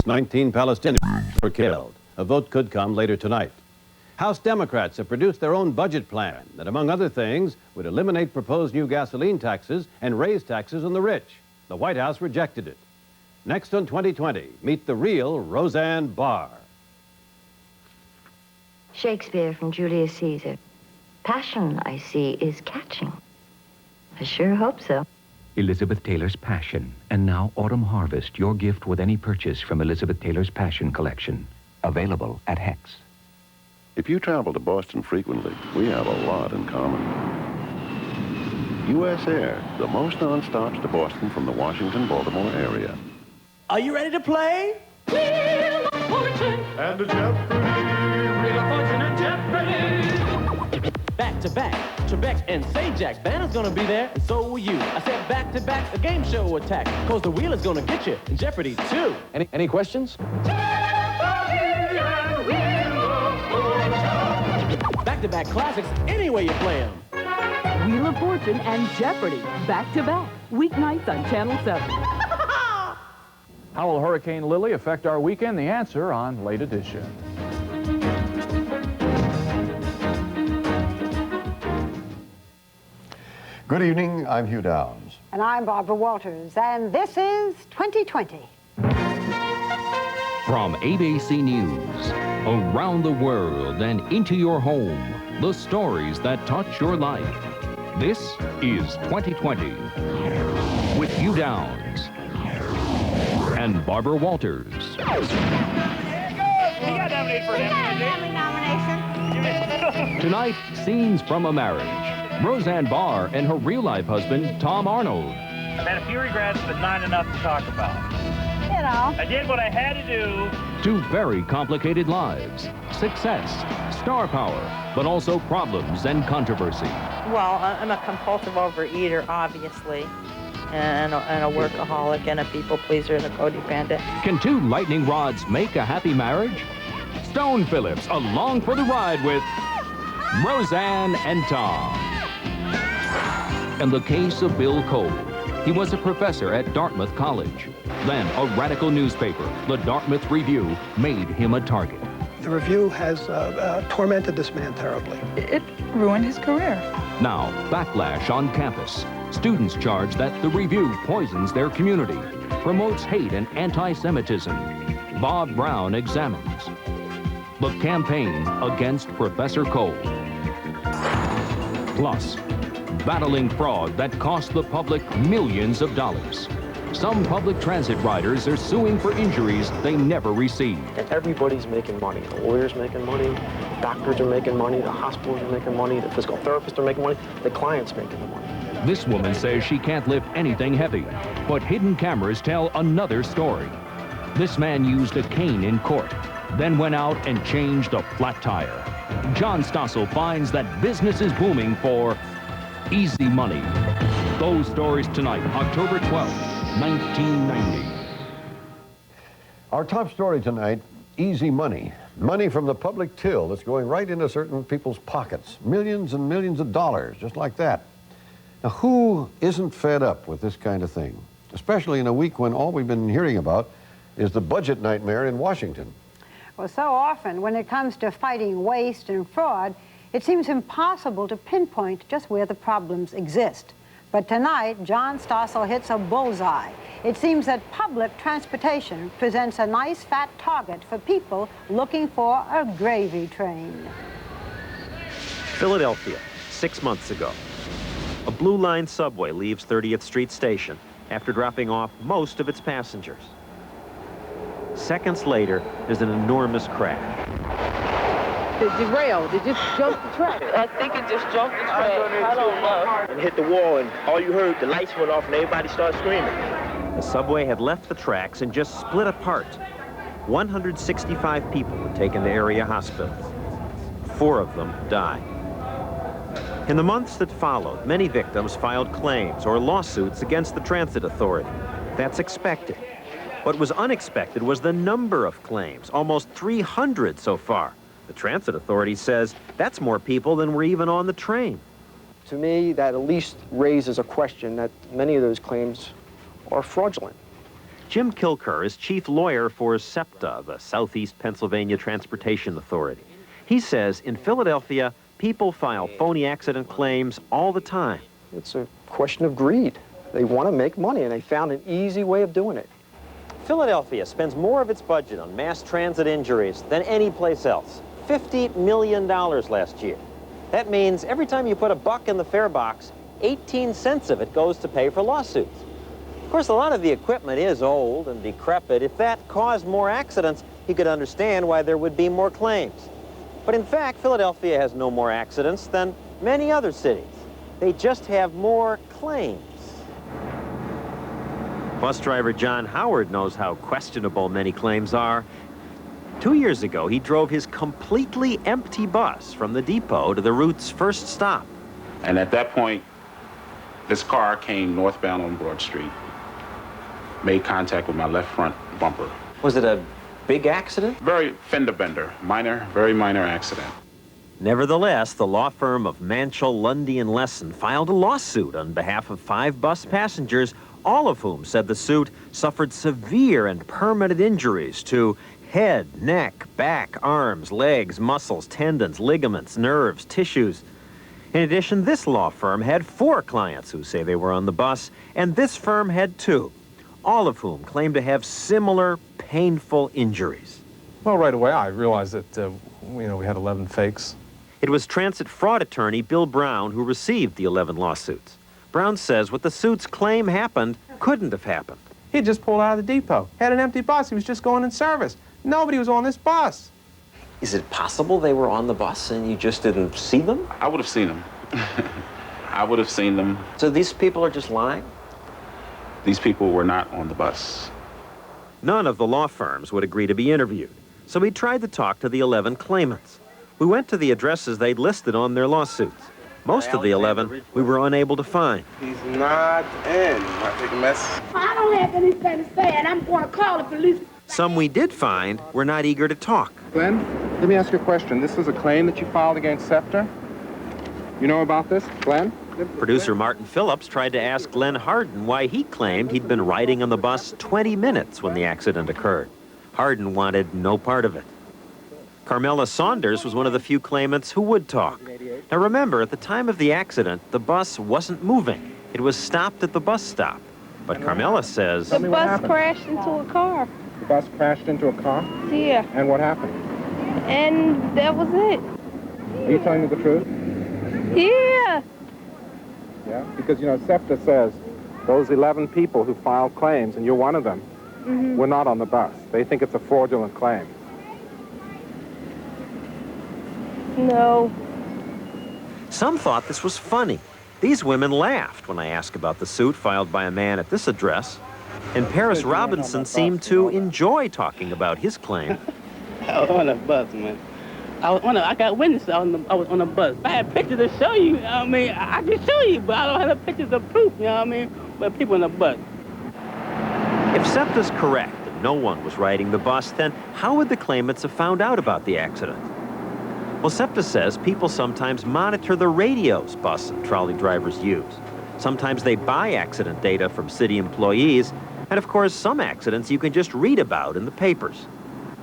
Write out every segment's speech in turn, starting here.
19 Palestinians were killed. A vote could come later tonight. House Democrats have produced their own budget plan that, among other things, would eliminate proposed new gasoline taxes and raise taxes on the rich. The White House rejected it. Next on 2020, meet the real Roseanne Barr. Shakespeare from Julius Caesar. Passion, I see, is catching. I sure hope so. Elizabeth Taylor's Passion, and now Autumn Harvest, your gift with any purchase from Elizabeth Taylor's Passion collection. Available at Hex. If you travel to Boston frequently, we have a lot in common. U.S. Air, the most non-stops to Boston from the Washington-Baltimore area. Are you ready to play? Wheel of Fortune And the Jeopardy! Wheel of Fortune and Jeopardy! Back to back, Trebek and Sajak. Banner's gonna be there, and so will you. I said back to back, a game show attack. Cause the wheel is gonna get you in Jeopardy too. Any questions? Back-to-back classics any way you play them. Wheel of Fortune and Jeopardy, back-to-back, weeknights on Channel 7. How will Hurricane Lily affect our weekend? The answer on Late Edition. Good evening, I'm Hugh Downs. And I'm Barbara Walters, and this is 2020. From ABC News, around the world and into your home, the stories that touch your life. This is 2020 with Hugh Downs and Barbara Walters. He got nominated for an Emmy nomination. Tonight, scenes from a marriage. Roseanne Barr and her real-life husband, Tom Arnold. I've had a few regrets, but not enough to talk about. You know. I did what I had to do. Two very complicated lives. Success, star power, but also problems and controversy. Well, I'm a compulsive overeater, obviously, and a workaholic, and a people pleaser, and a codependent. Can two lightning rods make a happy marriage? Stone Phillips, along for the ride with Roseanne and Tom. And the case of Bill Cole. He was a professor at Dartmouth College. Then a radical newspaper, the Dartmouth Review, made him a target. The Review has tormented this man terribly. It ruined his career. Now, backlash on campus. Students charge that the Review poisons their community, promotes hate and anti-Semitism. Bob Brown examines the campaign against Professor Cole. Plus, battling fraud that cost the public millions of dollars. Some public transit riders are suing for injuries they never received. Everybody's making money. The lawyers making money, doctors are making money, the hospitals are making money, the physical therapists are making money, the client's making the money. This woman says she can't lift anything heavy, but hidden cameras tell another story. This man used a cane in court, then went out and changed a flat tire. John Stossel finds that business is booming for easy money. Those stories tonight, October 12th. 1990. Our top story tonight, easy money. Money from the public till that's going right into certain people's pockets. Millions and millions of dollars, just like that. Now, who isn't fed up with this kind of thing? Especially in a week when all we've been hearing about is the budget nightmare in Washington. Well, so often when it comes to fighting waste and fraud, it seems impossible to pinpoint just where the problems exist. But tonight, John Stossel hits a bullseye. It seems that public transportation presents a nice fat target for people looking for a gravy train. Philadelphia, 6 months ago. A Blue Line subway leaves 30th Street Station after dropping off most of its passengers. Seconds later, there's an enormous crash. It derailed. It just jumped the track. I think it just jumped the track. I don't know. And hit the wall, and all you heard, the lights went off, and everybody started screaming. The subway had left the tracks and just split apart. 165 people were taken to area hospitals. 4 of them died. In the months that followed, many victims filed claims or lawsuits against the transit authority. That's expected. What was unexpected was the number of claims, almost 300 so far. The transit authority says that's more people than were even on the train. To me, that at least raises a question that many of those claims are fraudulent. Jim Kilker is chief lawyer for SEPTA, the Southeast Pennsylvania Transportation Authority. He says in Philadelphia, people file phony accident claims all the time. It's a question of greed. They want to make money, and they found an easy way of doing it. Philadelphia spends more of its budget on mass transit injuries than any place else. $50 million last year. That means every time you put a buck in the fare box, 18 cents of it goes to pay for lawsuits. Of course, a lot of the equipment is old and decrepit. If that caused more accidents, you could understand why there would be more claims. But in fact, Philadelphia has no more accidents than many other cities. They just have more claims. Bus driver John Howard knows how questionable many claims are. 2 years ago, he drove his completely empty bus from the depot to the route's first stop. And at that point, this car came northbound on Broad Street, made contact with my left front bumper. Was it a big accident? Very fender bender, minor, very minor accident. Nevertheless, the law firm of Manchell, Lundy, and Lesson filed a lawsuit on behalf of 5 bus passengers, all of whom said the suit suffered severe and permanent injuries to head, neck, back, arms, legs, muscles, tendons, ligaments, nerves, tissues. In addition, this law firm had 4 clients who say they were on the bus, and this firm had 2, all of whom claim to have similar painful injuries. Well, right away I realized that, we had 11 fakes. It was transit fraud attorney Bill Brown who received the 11 lawsuits. Brown says what the suits claim happened couldn't have happened. He had just pulled out of the depot, had an empty bus, he was just going in service. Nobody was on this bus. Is it possible they were on the bus and you just didn't see them? I would have seen them. I would have seen them. So these people are just lying? These people were not on the bus. None of the law firms would agree to be interviewed, so we tried to talk to the 11 claimants. We went to the addresses they'd listed on their lawsuits. Most of the 11 we were unable to find. He's not in. Might take a mess. I don't have anything to say, and I'm going to call the police. Some we did find were not eager to talk. Glenn, let me ask you a question. This is a claim that you filed against SEPTA? You know about this, Glenn? Producer Martin Phillips tried to ask Glenn Harden why he claimed he'd been riding on the bus 20 minutes when the accident occurred. Harden wanted no part of it. Carmela Saunders was one of the few claimants who would talk. Now remember, at the time of the accident, the bus wasn't moving. It was stopped at the bus stop. But Carmela says... The bus crashed into a car. The bus crashed into a car? Yeah. And what happened? And that was it. Are you telling me the truth? Yeah. Yeah? Because, SEPTA says those 11 people who filed claims, and you're one of them, were not on the bus. They think it's a fraudulent claim. No. Some thought this was funny. These women laughed when I asked about the suit filed by a man at this address. And Paris Robinson seemed to enjoy talking about his claim. I was on a bus, man. I got witnesses. I was on a bus. I had pictures to show you. I can show you, but I don't have the pictures of proof, But people on the bus. If SEPTA's correct that no one was riding the bus, then how would the claimants have found out about the accident? Well, SEPTA says people sometimes monitor the radios bus and trolley drivers use. Sometimes they buy accident data from city employees, and of course, some accidents you can just read about in the papers.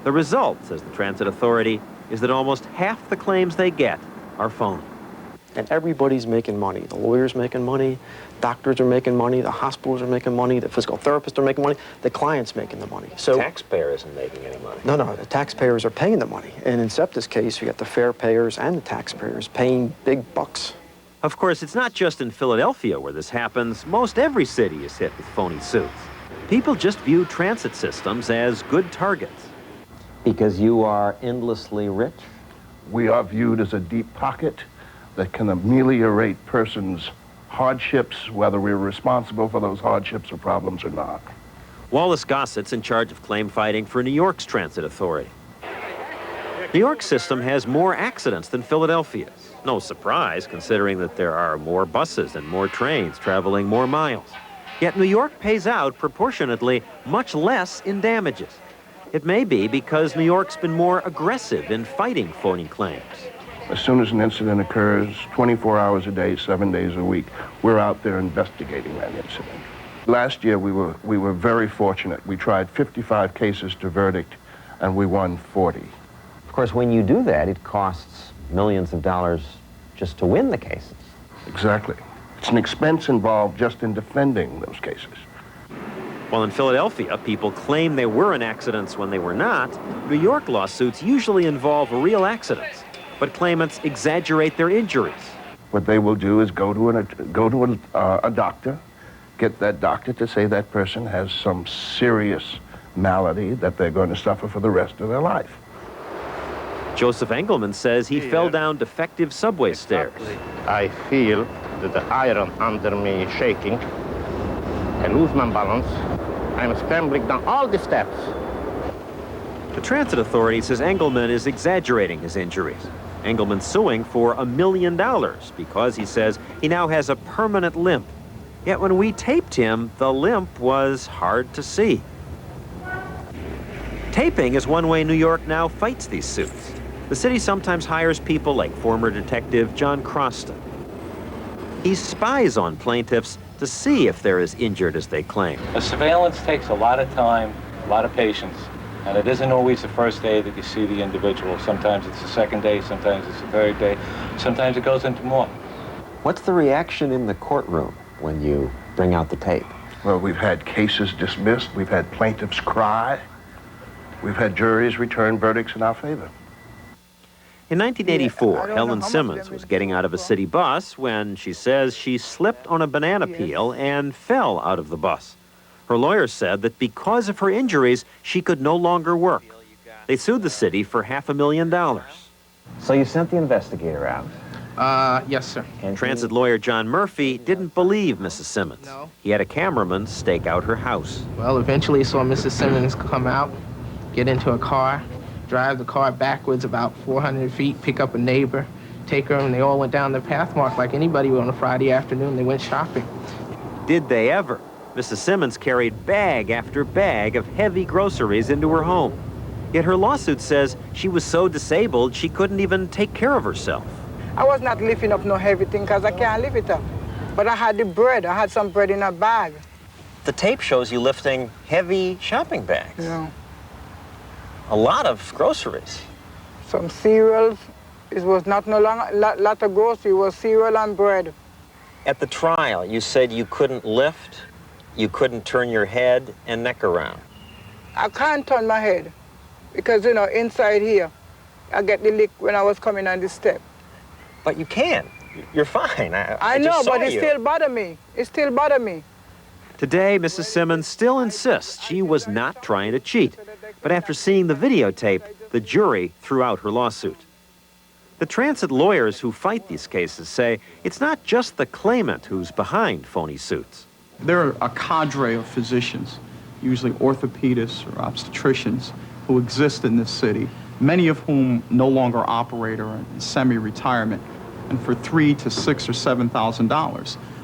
The result, says the Transit Authority, is that almost half the claims they get are phony. And everybody's making money. The lawyer's making money, doctors are making money, the hospitals are making money, the physical therapists are making money, the client's making the money. So the taxpayer isn't making any money. No, the taxpayers are paying the money. And in SEPTA's case, you got the fare payers and the taxpayers paying big bucks. Of course, it's not just in Philadelphia where this happens. Most every city is hit with phony suits. People just view transit systems as good targets. Because you are endlessly rich? We are viewed as a deep pocket that can ameliorate persons' hardships, whether we're responsible for those hardships or problems or not. Wallace Gossett's in charge of claim fighting for New York's Transit Authority. New York's system has more accidents than Philadelphia's. No surprise, considering that there are more buses and more trains traveling more miles. Yet New York pays out proportionately much less in damages. It may be because New York's been more aggressive in fighting phony claims. As soon as an incident occurs, 24 hours a day, 7 days a week, we're out there investigating that incident. Last year, we were very fortunate. We tried 55 cases to verdict, and we won 40. Of course, when you do that, it costs millions of dollars just to win the cases. Exactly. It's an expense involved just in defending those cases. While in Philadelphia, people claim they were in accidents when they were not, New York lawsuits usually involve real accidents, but claimants exaggerate their injuries. What they will do is go to a doctor, get that doctor to say that person has some serious malady that they're going to suffer for the rest of their life. Joseph Engelman says he fell down defective subway stairs. I feel that the iron under me is shaking. I lose my balance. I'm scrambling down all the steps. The transit authority says Engelman is exaggerating his injuries. Engelman's suing for $1 million because he says he now has a permanent limp. Yet when we taped him, the limp was hard to see. Taping is one way New York now fights these suits. The city sometimes hires people like former detective John Croston. He spies on plaintiffs to see if they're as injured as they claim. A surveillance takes a lot of time, a lot of patience, and it isn't always the first day that you see the individual. Sometimes it's the second day, sometimes it's the third day, sometimes it goes into more. What's the reaction in the courtroom when you bring out the tape? Well, we've had cases dismissed, we've had plaintiffs cry, we've had juries return verdicts in our favor. In 1984, Helen Simmons was getting out of a city bus when she says she slipped on a banana peel and fell out of the bus. Her lawyer said that because of her injuries, she could no longer work. They sued the city for $500,000. So you sent the investigator out? Yes, sir. And transit lawyer John Murphy didn't believe Mrs. Simmons. No. He had a cameraman stake out her house. Well, eventually I saw Mrs. Simmons come out, get into a car, drive the car backwards about 400 feet, pick up a neighbor, take her, and they all went down the Pathmark like anybody would on a Friday afternoon. They went shopping. Did they ever? Mrs. Simmons carried bag after bag of heavy groceries into her home. Yet her lawsuit says she was so disabled she couldn't even take care of herself. I was not lifting up no heavy thing because I can't lift it up. But I had the bread. I had some bread in a bag. The tape shows you lifting heavy shopping bags. Yeah. A lot of groceries. Some cereals. It was not no longer lot of grocery. It was cereal and bread. At the trial, you said you couldn't lift, you couldn't turn your head and neck around. I can't turn my head because, you know, inside here, I get the lick when I was coming on the step. But you can. You're fine. I know, but it still bother me. It still bother me. Today, Mrs. Simmons still insists she was not trying to cheat. But after seeing the videotape, the jury threw out her lawsuit. The transit lawyers who fight these cases say it's not just the claimant who's behind phony suits. There are a cadre of physicians, usually orthopedists or obstetricians, who exist in this city, many of whom no longer operate or are in semi-retirement. And for $3,000 to $6,000 or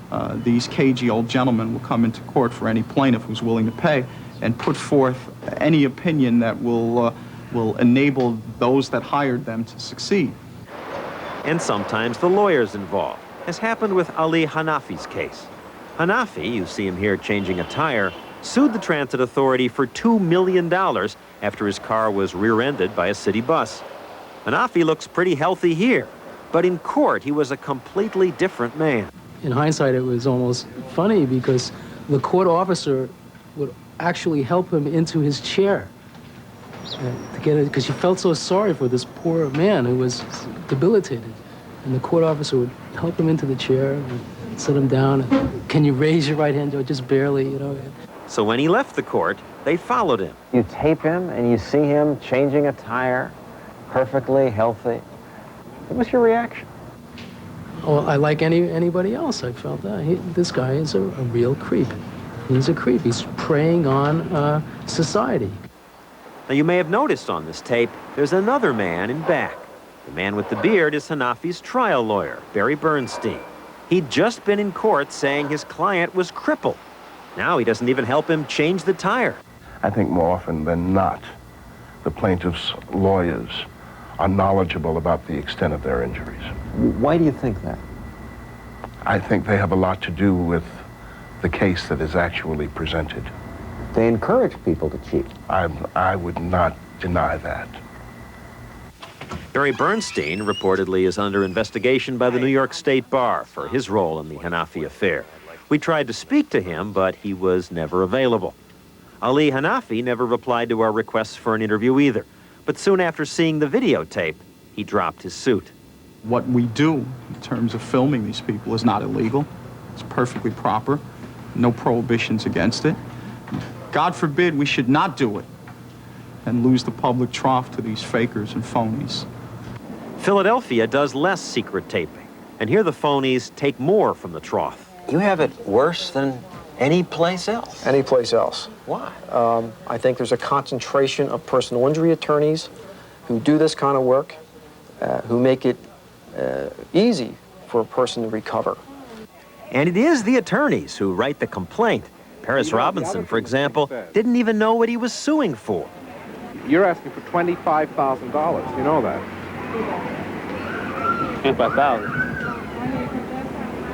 $7,000, these cagey old gentlemen will come into court for any plaintiff who's willing to pay and put forth any opinion that will enable those that hired them to succeed. And sometimes the lawyers involved, as happened with Ali Hanafi's case. Hanafi, you see him here changing a tire, sued the transit authority for $2 million after his car was rear-ended by a city bus. Hanafi looks pretty healthy here, but in court he was a completely different man. In hindsight, it was almost funny because the court officer would actually help him into his chair to get it, because she felt so sorry for this poor man who was debilitated. And the court officer would help him into the chair and sit him down. And, can you raise your right hand, Joe? Just barely, you know. So when he left the court, they followed him. You tape him and you see him changing a tire, perfectly healthy. What was your reaction? Oh, I like anybody else. I felt that. This guy is a real creep. He's a creep. He's preying on society. Now, you may have noticed on this tape, there's another man in back. The man with the beard is Hanafi's trial lawyer, Barry Bernstein. He'd just been in court saying his client was crippled. Now he doesn't even help him change the tire. I think more often than not, the plaintiff's lawyers are knowledgeable about the extent of their injuries. Why do you think that? I think they have a lot to do with the case that is actually presented. They encourage people to cheat. I would not deny that. Barry Bernstein reportedly is under investigation by the New York State Bar for his role in the Hanafi affair. We tried to speak to him, but he was never available. Ali Hanafi never replied to our requests for an interview either. But soon after seeing the videotape, he dropped his suit. What we do in terms of filming these people is not illegal. It's perfectly proper. No prohibitions against it. God forbid we should not do it and lose the public trough to these fakers and phonies. Philadelphia does less secret taping, and here the phonies take more from the trough. You have it worse than any place else. Any place else. Why? I think there's a concentration of personal injury attorneys who do this kind of work, who make it easy for a person to recover. And it is the attorneys who write the complaint. Paris Robinson, for example, didn't even know what he was suing for. You're asking for $25,000. You know that. 25,000.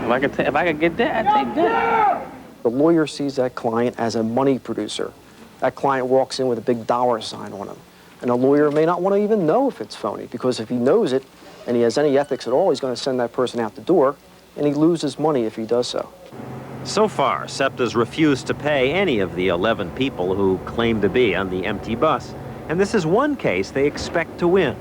If I could get that, I'd take that. The lawyer sees that client as a money producer. That client walks in with a big dollar sign on him. And a lawyer may not want to even know if it's phony, because if he knows it and he has any ethics at all, he's going to send that person out the door, and he loses money if he does so. So far, SEPTA's refused to pay any of the 11 people who claim to be on the empty bus. And this is one case they expect to win.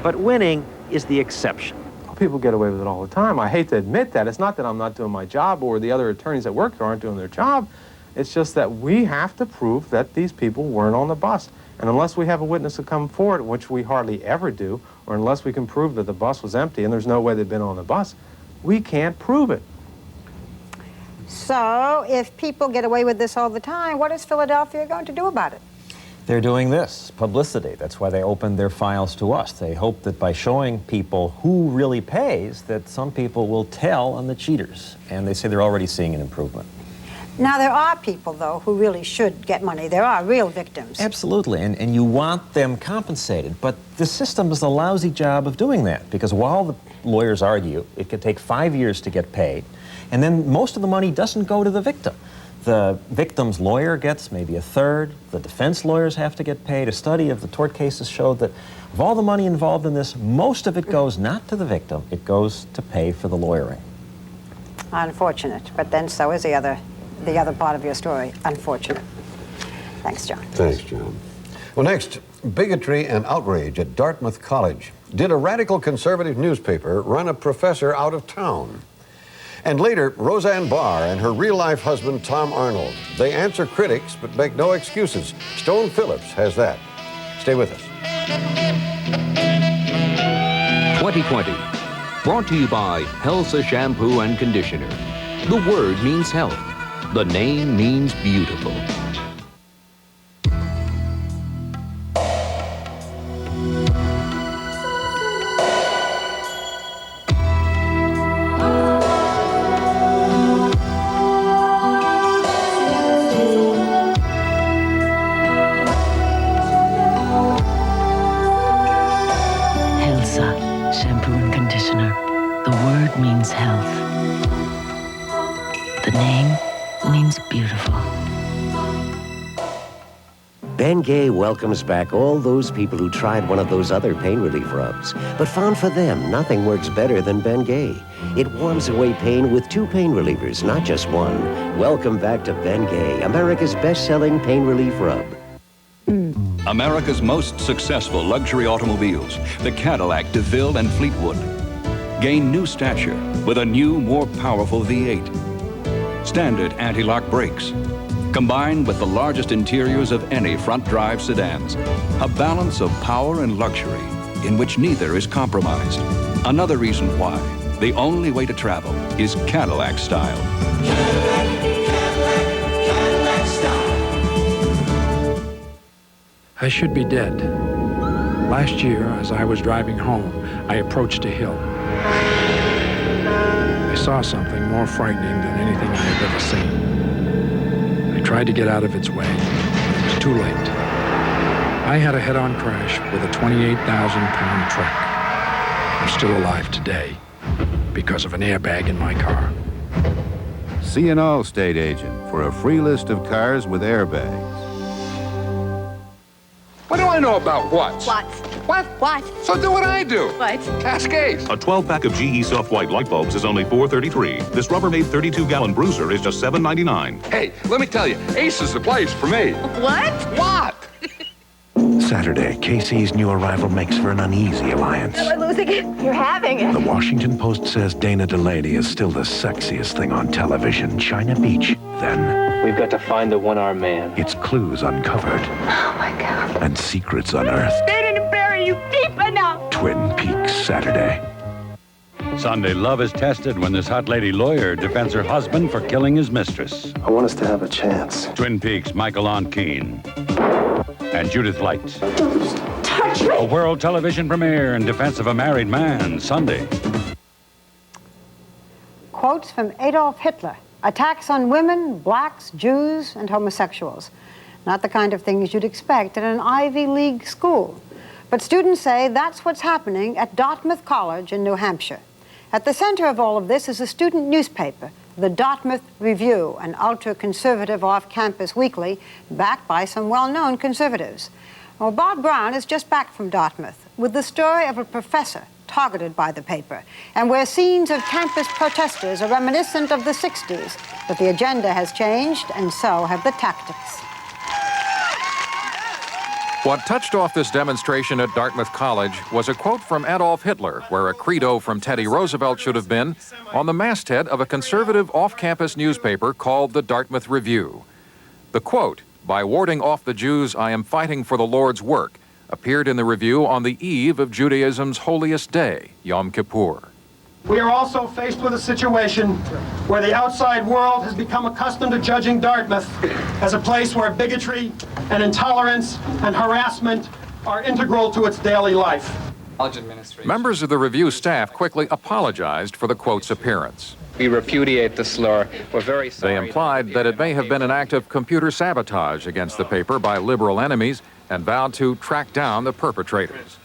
But winning is the exception. People get away with it all the time. I hate to admit that. It's not that I'm not doing my job or the other attorneys that work here aren't doing their job. It's just that we have to prove that these people weren't on the bus. And unless we have a witness to come forward, which we hardly ever do, or unless we can prove that the bus was empty and there's no way they've been on the bus, we can't prove it. So, if people get away with this all the time, what is Philadelphia going to do about it? They're doing this, publicity. That's why they opened their files to us. They hope that by showing people who really pays, that some people will tell on the cheaters. And they say they're already seeing an improvement. Now, there are people, though, who really should get money. There are real victims. Absolutely, and you want them compensated. But the system does a lousy job of doing that, because while the lawyers argue, it could take 5 years to get paid, and then most of the money doesn't go to the victim. The victim's lawyer gets maybe a third. The defense lawyers have to get paid. A study of the tort cases showed that of all the money involved in this, most of it goes not to the victim. It goes to pay for the lawyering. Unfortunate, but then so is the other part of your story. Unfortunate. Thanks, John. Thanks, John. Well, next, bigotry and outrage at Dartmouth College. Did a radical conservative newspaper run a professor out of town? And later, Roseanne Barr and her real-life husband, Tom Arnold. They answer critics, but make no excuses. Stone Phillips has that. Stay with us. 2020, brought to you by Helsa Shampoo and Conditioner. The word means health. The name means beautiful. Shampoo and conditioner. The word means health. The name means beautiful. Bengay welcomes back all those people who tried one of those other pain relief rubs, but found for them nothing works better than Bengay. It warms away pain with 2 pain relievers, not just 1. Welcome back to Bengay, America's best-selling pain relief rub. America's most successful luxury automobiles, the Cadillac, DeVille, and Fleetwood, gain new stature with a new, more powerful V8. Standard anti-lock brakes, combined with the largest interiors of any front-drive sedans. A balance of power and luxury in which neither is compromised. Another reason why the only way to travel is Cadillac style. I should be dead. Last year, as I was driving home, I approached a hill. I saw something more frightening than anything I have ever seen. I tried to get out of its way, but it was too late. I had a head-on crash with a 28,000-pound truck. I'm still alive today because of an airbag in my car. See an Allstate agent for a free list of cars with airbags. What do I know about what's? What? So do what I do. What? Ask Ace. A 12-pack of GE soft white light bulbs is only $4.33. This Rubbermaid 32-gallon bruiser is just $7.99. Hey, let me tell you, Ace is the place for me. What? What? Saturday, Casey's new arrival makes for an uneasy alliance. We're losing it. You're having it. The Washington Post says Dana Delaney is still the sexiest thing on television. China Beach, then. We've got to find the one-armed man. It's clues uncovered. Oh, my God. And secrets unearthed. They didn't bury you deep enough. Twin Peaks, Saturday. Sunday love is tested when this hot lady lawyer defends her husband for killing his mistress. I want us to have a chance. Twin Peaks, Michael on Keane. And Judith Light. Touch me. A world television premiere in defense of a married man, Sunday. Quotes from Adolf Hitler. Attacks on women, blacks, Jews, and homosexuals. Not the kind of things you'd expect at an Ivy League school. But students say that's what's happening at Dartmouth College in New Hampshire. At the center of all of this is a student newspaper, the Dartmouth Review, an ultra-conservative off-campus weekly backed by some well-known conservatives. Well, Bob Brown is just back from Dartmouth with the story of a professor targeted by the paper, and where scenes of campus protesters are reminiscent of the 60s. But the agenda has changed, and so have the tactics. What touched off this demonstration at Dartmouth College was a quote from Adolf Hitler, where a credo from Teddy Roosevelt should have been on the masthead of a conservative off-campus newspaper called the Dartmouth Review. The quote, "By warding off the Jews, I am fighting for the Lord's work," appeared in the Review on the eve of Judaism's holiest day, Yom Kippur. We are also faced with a situation where the outside world has become accustomed to judging Dartmouth as a place where bigotry and intolerance and harassment are integral to its daily life. Members of the Review staff quickly apologized for the quote's appearance. We repudiate the slur. We're very sorry. They implied that it may have been an act of computer sabotage against the paper by liberal enemies and vowed to track down the perpetrators.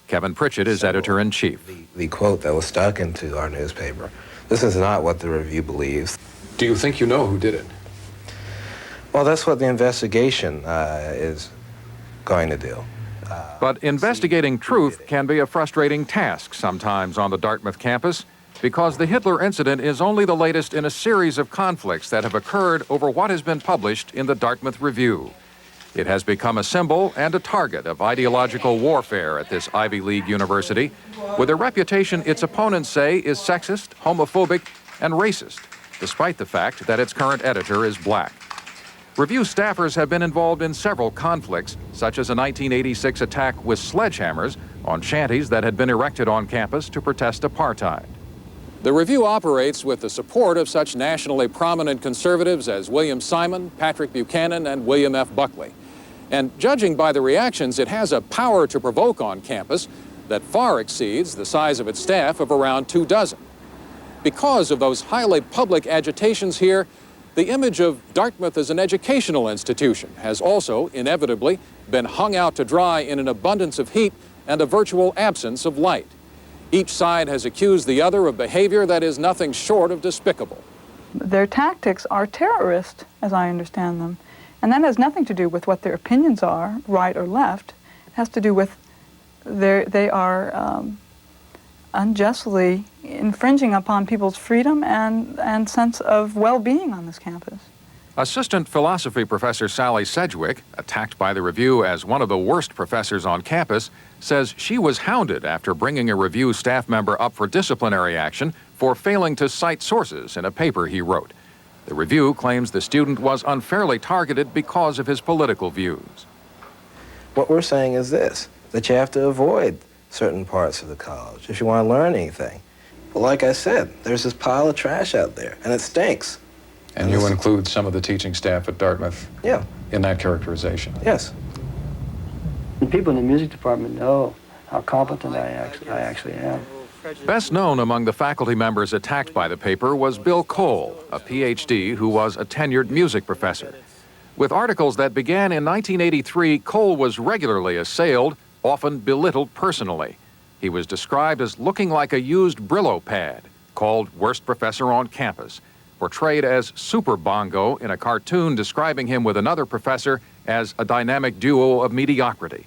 Kevin Pritchett is editor-in-chief. The quote that was stuck into our newspaper, this is not what the Review believes. Do you think you know who did it? Well, that's what the investigation is going to do. But investigating truth can be a frustrating task sometimes on the Dartmouth campus, because the Hitler incident is only the latest in a series of conflicts that have occurred over what has been published in the Dartmouth Review. It has become a symbol and a target of ideological warfare at this Ivy League university, with a reputation its opponents say is sexist, homophobic, and racist, despite the fact that its current editor is black. Review staffers have been involved in several conflicts, such as a 1986 attack with sledgehammers on shanties that had been erected on campus to protest apartheid. The Review operates with the support of such nationally prominent conservatives as William Simon, Patrick Buchanan, and William F. Buckley. And judging by the reactions, it has a power to provoke on campus that far exceeds the size of its staff of around 24. Because of those highly public agitations here, the image of Dartmouth as an educational institution has also, inevitably, been hung out to dry in an abundance of heat and a virtual absence of light. Each side has accused the other of behavior that is nothing short of despicable. Their tactics are terrorist, as I understand them. And that has nothing to do with what their opinions are, right or left. It has to do with they are unjustly infringing upon people's freedom and sense of well-being on this campus. Assistant philosophy professor Sally Sedgwick, attacked by the Review as one of the worst professors on campus, says she was hounded after bringing a Review staff member up for disciplinary action for failing to cite sources in a paper he wrote. The Review claims the student was unfairly targeted because of his political views. What we're saying is this, that you have to avoid certain parts of the college if you want to learn anything. But like I said, there's this pile of trash out there, and it stinks. And you include some of the teaching staff at Dartmouth in that characterization? Yes. And people in the music department know how competent I actually am. Best known among the faculty members attacked by the paper was Bill Cole, a PhD who was a tenured music professor. With articles that began in 1983, Cole was regularly assailed, often belittled personally. He was described as looking like a used Brillo pad, called worst professor on campus. portrayed as Super Bongo in a cartoon describing him with another professor as a dynamic duo of mediocrity.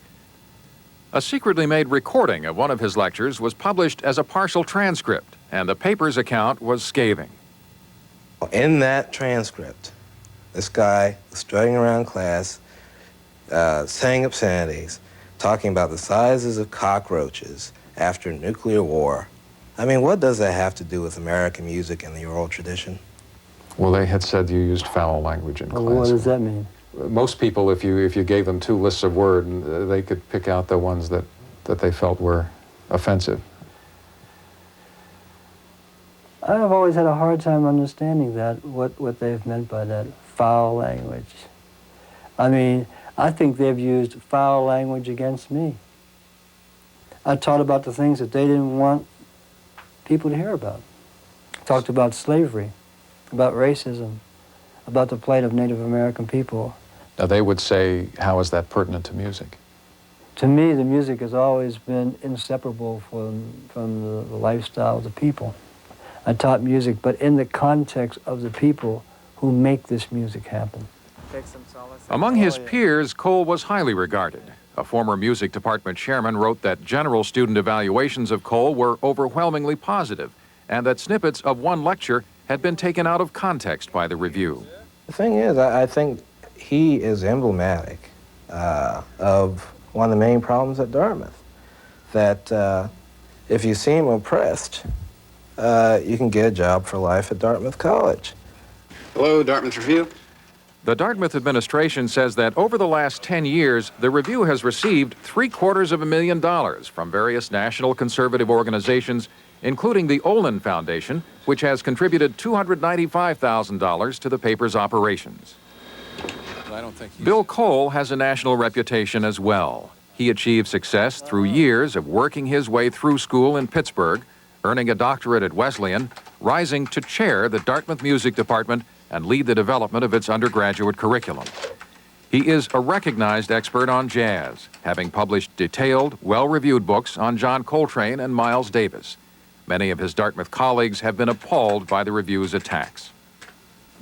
A secretly made recording of one of his lectures was published as a partial transcript, and the paper's account was scathing. In that transcript, this guy was strutting around class, saying obscenities, talking about the sizes of cockroaches after nuclear war. I mean, what does that have to do with American music and the oral tradition? Well, they had said you used foul language in class. Well, what does that mean? Most people, if you gave them two lists of words, they could pick out the ones that they felt were offensive. I've always had a hard time understanding that, what they've meant by that, foul language. I mean, I think they've used foul language against me. I taught about the things that they didn't want people to hear about. Talked about slavery, about racism, about the plight of Native American people. Now, they would say, how is that pertinent to music? To me, the music has always been inseparable from the lifestyle of the people. I taught music, but in the context of the people who make this music happen. Among his peers, Cole was highly regarded. A former music department chairman wrote that general student evaluations of Cole were overwhelmingly positive, and that snippets of one lecture had been taken out of context by the review. The thing is, I think he is emblematic of one of the main problems at Dartmouth, that if you seem oppressed, you can get a job for life at Dartmouth College. Hello, Dartmouth Review. The Dartmouth administration says that over the last 10 years, the review has received $750,000 from various national conservative organizations, including the Olin Foundation, which has contributed $295,000 to the paper's operations. Bill Cole has a national reputation as well. He achieved success through years of working his way through school in Pittsburgh, earning a doctorate at Wesleyan, rising to chair the Dartmouth Music Department and lead the development of its undergraduate curriculum. He is a recognized expert on jazz, having published detailed, well-reviewed books on John Coltrane and Miles Davis. Many of his Dartmouth colleagues have been appalled by the review's attacks.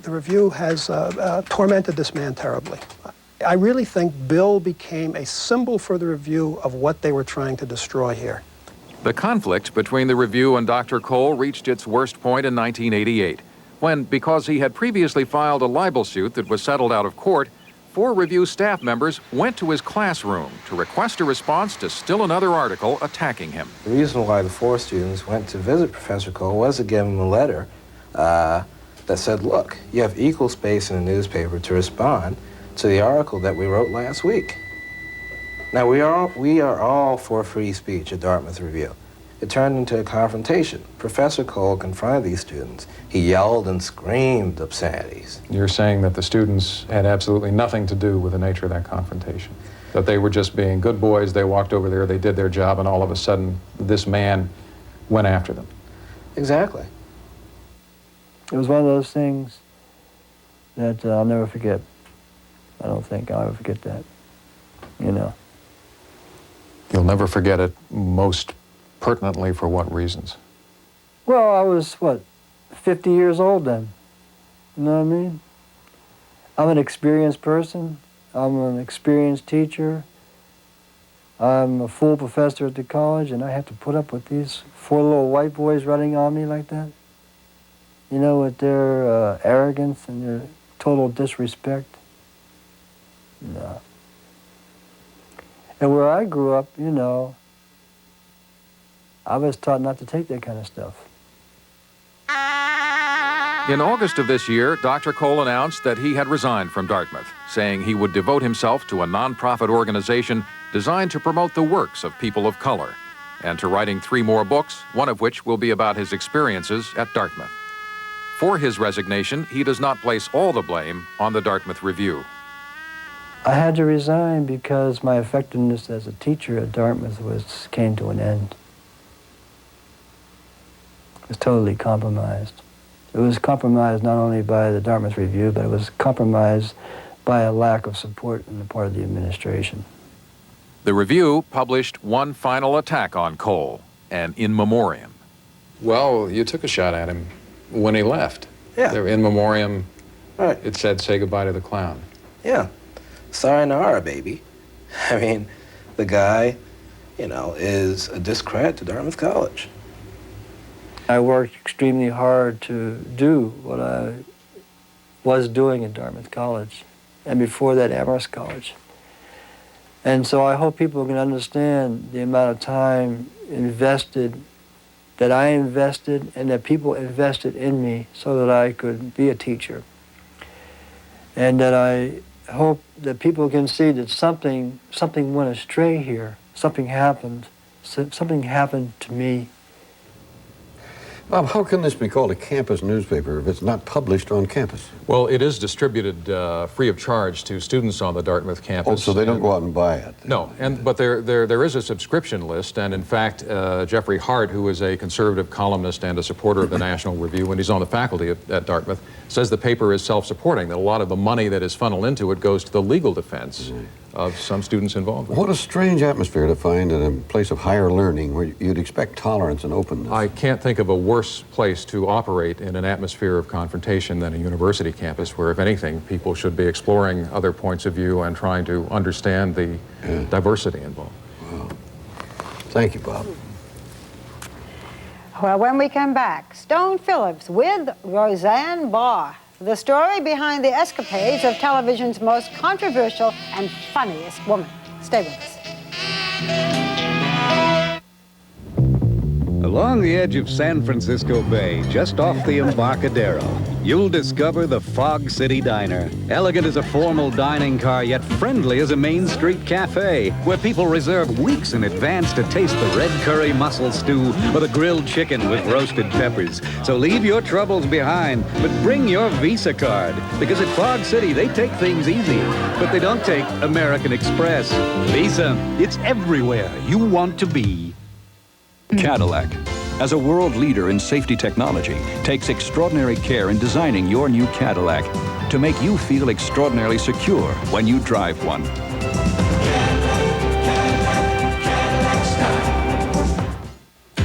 The review has tormented this man terribly. I really think Bill became a symbol for the review of what they were trying to destroy here. The conflict between the review and Dr. Cole reached its worst point in 1988, when, because he had previously filed a libel suit that was settled out of court, 4 review staff members went to his classroom to request a response to still another article attacking him. The reason why the 4 students went to visit Professor Cole was to give him a letter that said, look, you have equal space in the newspaper to respond to the article that we wrote last week. Now, we are all for free speech at Dartmouth Review. It turned into a confrontation. Professor Cole confronted these students. He yelled and screamed obscenities. You're saying that the students had absolutely nothing to do with the nature of that confrontation? That they were just being good boys, they walked over there, they did their job, and all of a sudden, this man went after them? Exactly. It was one of those things that I'll never forget. I don't think I'll ever forget that, you know. You'll never forget it, most pertinently for what reasons? Well, I was, 50 years old then. You know what I mean? I'm an experienced person. I'm an experienced teacher. I'm a full professor at the college, and I have to put up with these 4 little white boys running on me like that. You know, with their arrogance and their total disrespect. No. And where I grew up, you know, I was taught not to take that kind of stuff. In August of this year, Dr. Cole announced that he had resigned from Dartmouth, saying he would devote himself to a nonprofit organization designed to promote the works of people of color, and to writing 3 more books, one of which will be about his experiences at Dartmouth. For his resignation, he does not place all the blame on the Dartmouth Review. I had to resign because my effectiveness as a teacher at Dartmouth came to an end. It was totally compromised. It was compromised not only by the Dartmouth Review, but it was compromised by a lack of support on the part of the administration. The Review published one final attack on Cole, an in memoriam. Well, you took a shot at him when he left. Yeah. There, in memoriam, Right. it said, say goodbye to the clown. Yeah. Sayonara, baby. I mean, the guy, you know, is a discredit to Dartmouth College. I worked extremely hard to do what I was doing at Dartmouth College, and before that, Amherst College. And so I hope people can understand the amount of time invested, that I invested, and that people invested in me so that I could be a teacher. And that I hope that people can see that something went astray here. Something happened to me. Bob, how can this be called a campus newspaper if it's not published on campus? Well, it is distributed free of charge to students on the Dartmouth campus. Oh, so they don't go out and buy it? No, but there is a subscription list, and in fact, Jeffrey Hart, who is a conservative columnist and a supporter of the National Review, when he's on the faculty at Dartmouth, says the paper is self-supporting, that a lot of the money that is funneled into it goes to the legal defense of some students involved. What a strange atmosphere to find in a place of higher learning where you'd expect tolerance and openness. I can't think of a worse place to operate in an atmosphere of confrontation than a university campus, where, if anything, people should be exploring other points of view and trying to understand the diversity involved. Wow. Thank you, Bob. Well, when we come back, Stone Phillips with Roseanne Barr. The story behind the escapades of television's most controversial and funniest woman. Stay with us. Along the edge of San Francisco Bay, just off the Embarcadero, you'll discover the Fog City Diner. Elegant as a formal dining car, yet friendly as a Main Street cafe, where people reserve weeks in advance to taste the red curry mussel stew or the grilled chicken with roasted peppers. So leave your troubles behind, but bring your Visa card, because at Fog City, they take things easy, but they don't take American Express. Visa, it's everywhere you want to be. Cadillac, as a world leader in safety technology, takes extraordinary care in designing your new Cadillac to make you feel extraordinarily secure when you drive one.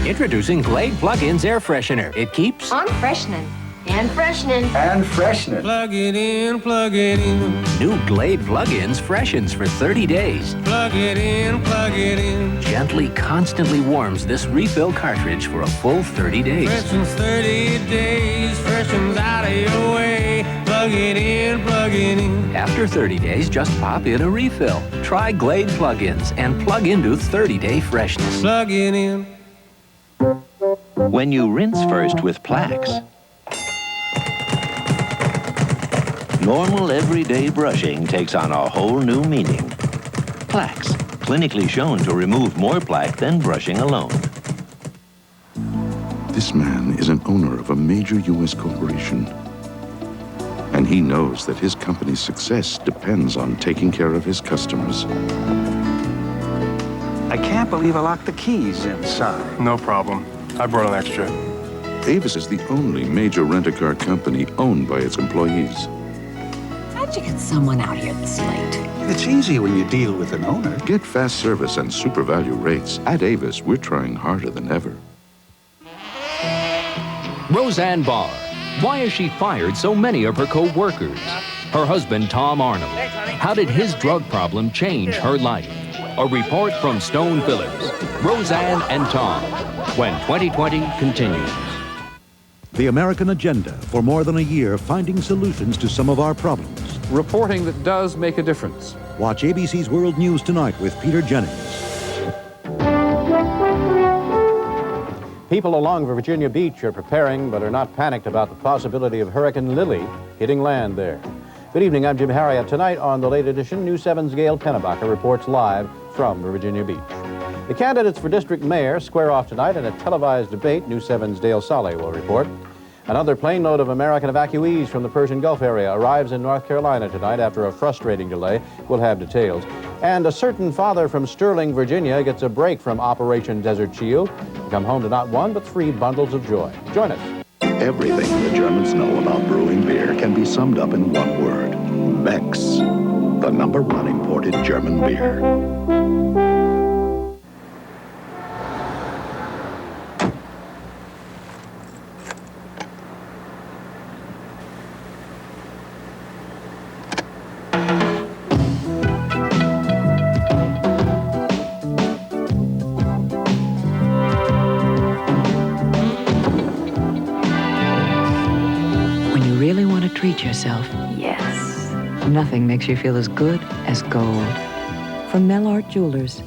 Introducing Glade Plug-ins Air Freshener. It keeps on freshening. And freshening. and freshening. Plug it in, plug it in. New Glade Plug-ins freshens for 30 days. Plug it in, plug it in. Gently, constantly warms this refill cartridge for a full 30 days. Freshens 30 days, freshens out of your way. Plug it in, plug it in. After 30 days, just pop in a refill. Try Glade Plug-ins and plug into 30-day freshness. Plug it in. When you rinse first with Plax, normal everyday brushing takes on a whole new meaning. Plax, clinically shown to remove more plaque than brushing alone. This man is an owner of a major U.S. corporation. And he knows that his company's success depends on taking care of his customers. I can't believe I locked the keys inside. No problem. I brought an extra. Avis is the only major rent-a-car company owned by its employees. How'd you get someone out here this late? It's easy when you deal with an owner. Get fast service and super value rates. At Avis, we're trying harder than ever. Roseanne Barr. Why has she fired so many of her co-workers? Her husband, Tom Arnold. How did his drug problem change her life? A report from Stone Phillips. Roseanne and Tom. When 2020 continues. The American Agenda, for more than a year, finding solutions to some of our problems. Reporting that does make a difference. Watch ABC's World News tonight with Peter Jennings. People along Virginia Beach are preparing but are not panicked about the possibility of Hurricane Lily hitting land there. Good evening, I'm Jim Harriott. Tonight on the late edition, News 7's Gail Tennebacher reports live from Virginia Beach. The candidates for district mayor square off tonight in a televised debate. News 7's Dale Soley will report. Another plane load of American evacuees from the Persian Gulf area arrives in North Carolina tonight after a frustrating delay. We'll have details. And a certain father from Sterling, Virginia gets a break from Operation Desert Shield to come home to not one but 3 bundles of joy. Join us. Everything the Germans know about brewing beer can be summed up in one word: Beck's, the #1 imported German beer. yourself? Yes. Nothing makes you feel as good as gold. From Melart Jewelers.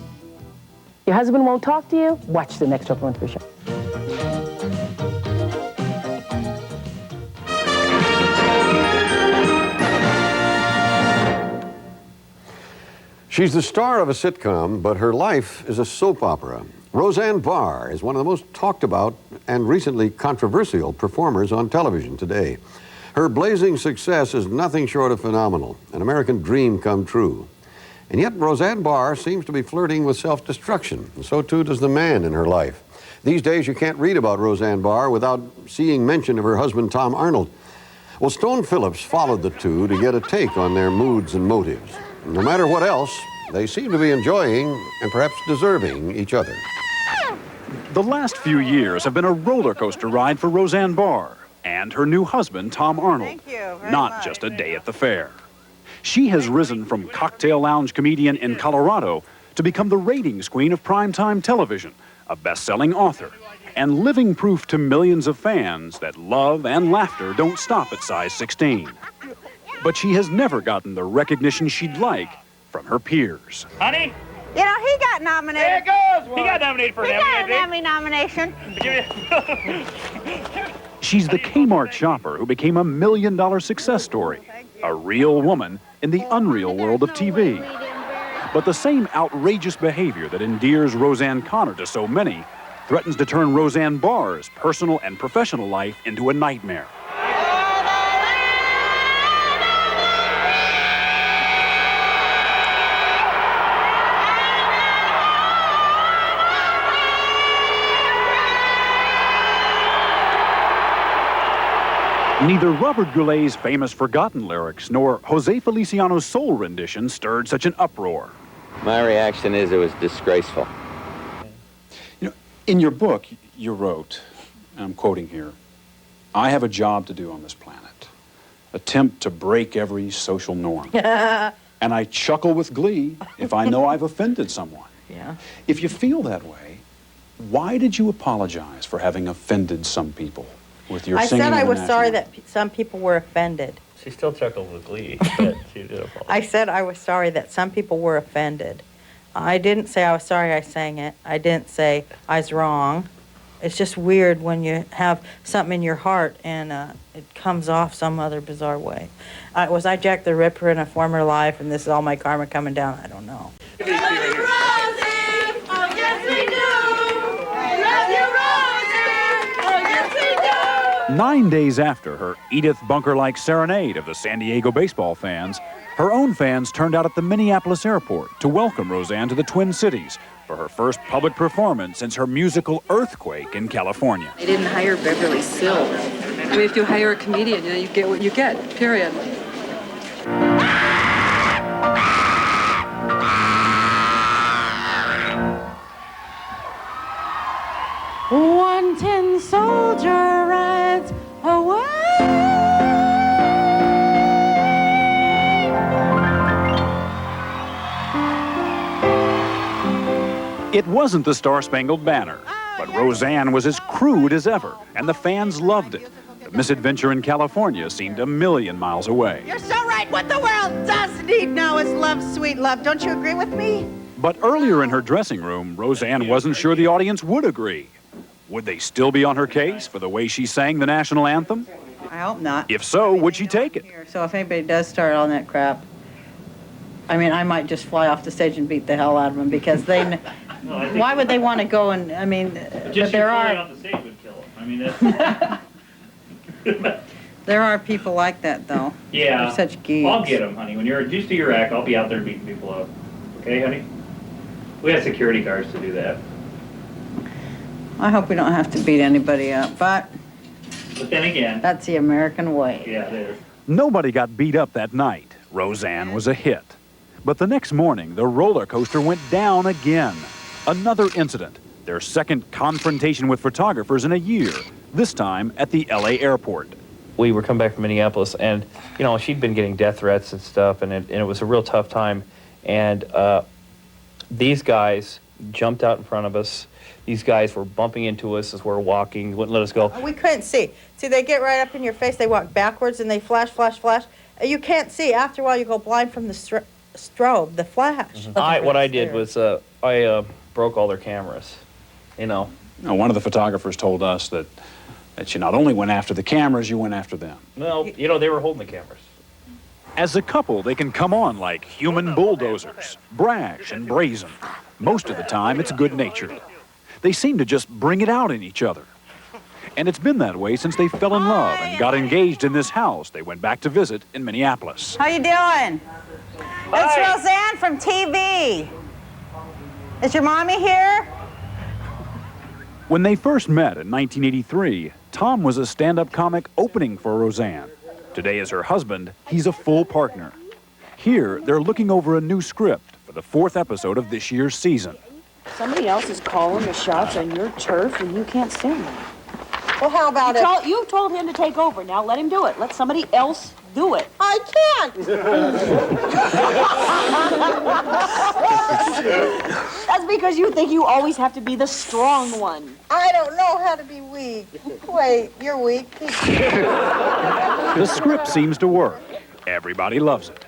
Your husband won't talk to you? Watch the next Oprah Winfrey Show. She's the star of a sitcom, but her life is a soap opera. Roseanne Barr is one of the most talked about and recently controversial performers on television today. Her blazing success is nothing short of phenomenal, an American dream come true. And yet Roseanne Barr seems to be flirting with self-destruction, and so too does the man in her life. These days you can't read about Roseanne Barr without seeing mention of her husband Tom Arnold. Well, Stone Phillips followed the two to get a take on their moods and motives. No matter what else, they seem to be enjoying and perhaps deserving each other. The last few years have been a roller coaster ride for Roseanne Barr and her new husband, Tom Arnold. Not just a day at the fair. She has risen from cocktail lounge comedian in Colorado to become the ratings queen of primetime television, a best-selling author, and living proof to millions of fans that love and laughter don't stop at size 16. But she has never gotten the recognition she'd like from her peers. Honey? You know, he got nominated. There it goes! He got nominated for an Emmy, He got an Emmy nomination. She's the Kmart shopper who became a $1 million success story, a real woman in the unreal world of TV. But the same outrageous behavior that endears Roseanne Connor to so many threatens to turn Roseanne Barr's personal and professional life into a nightmare. Neither Robert Goulet's famous forgotten lyrics nor Jose Feliciano's soul rendition stirred such an uproar. My reaction is it was disgraceful. You know, in your book, you wrote, and I'm quoting here, "I have a job to do on this planet. Attempt to break every social norm. And I chuckle with glee if I know I've offended someone." Yeah. If you feel that way, why did you apologize for having offended some people with your I singing? said I was sorry that some people were offended. She still chuckled with glee, but she did apologize. I said I was sorry that some people were offended. I didn't say I was sorry I sang it. I didn't say I was wrong. It's just weird when you have something in your heart and it comes off some other bizarre way. Was I Jack the Ripper in a former life and this is all my karma coming down? I don't know. Oh, yes, we do. Love you, Rosie. Oh, yes, we do. 9 days after her Edith Bunker-like serenade of the San Diego baseball fans, her own fans turned out at the Minneapolis airport to welcome Roseanne to the Twin Cities for her first public performance since her musical Earthquake in California. They didn't hire Beverly Sill. I mean, if you hire a comedian, you get what you get, period. One tin soldier rides away. It wasn't the Star-Spangled Banner, but Roseanne was as crude as ever, and the fans loved it. The misadventure in California seemed a million miles away. You're so right. What the world does need now is love, sweet love. Don't you agree with me? But earlier in her dressing room, Roseanne wasn't sure the audience would agree. Would they still be on her case for the way she sang the national anthem? I hope not. If so, would she take it? So if anybody does start on that crap, I mean, I might just fly off the stage and beat the hell out of them because they... Why would they want to go and, I mean, but there are... off the stage would kill him. I mean, that's... There are people like that, though. Yeah. They're such geeks. I'll get them, honey. When you're reduced to your act, I'll be out there beating people up. Okay, honey? We have security guards to do that. I hope we don't have to beat anybody up, but then again... That's the American way. Yeah, it is. Nobody got beat up that night. Roseanne was a hit. But the next morning, the roller coaster went down again. Another incident, their second confrontation with photographers in a year, this time at the LA airport. We were coming back from Minneapolis, and, you know, she'd been getting death threats and stuff, and it was a real tough time. And these guys jumped out in front of us. These guys were bumping into us as we're walking, wouldn't let us go. We couldn't see. See, they get right up in your face, they walk backwards, and they flash, flash, flash. You can't see. After a while, you go blind from the strobe, the flash. What I did was I broke all their cameras, you know. Now, one of the photographers told us that you not only went after the cameras, you went after them. No, you know, they were holding the cameras. As a couple, they can come on like human bulldozers, brash and brazen. Most of the time, it's good-natured. They seem to just bring it out in each other. And it's been that way since they fell in love and got engaged in this house they went back to visit in Minneapolis. How you doing? It's Roseanne from TV. Is your mommy here? When they first met in 1983, Tom was a stand-up comic opening for Roseanne. Today, as her husband, he's a full partner. Here, they're looking over a new script for the 4th episode of this year's season. Somebody else is calling the shots on your turf, and you can't stand that. Well, how about You told him to take over. Now let him do it. Let somebody else do it. I can't. That's because you think you always have to be the strong one. I don't know how to be weak. Wait, you're weak. The script seems to work. Everybody loves it.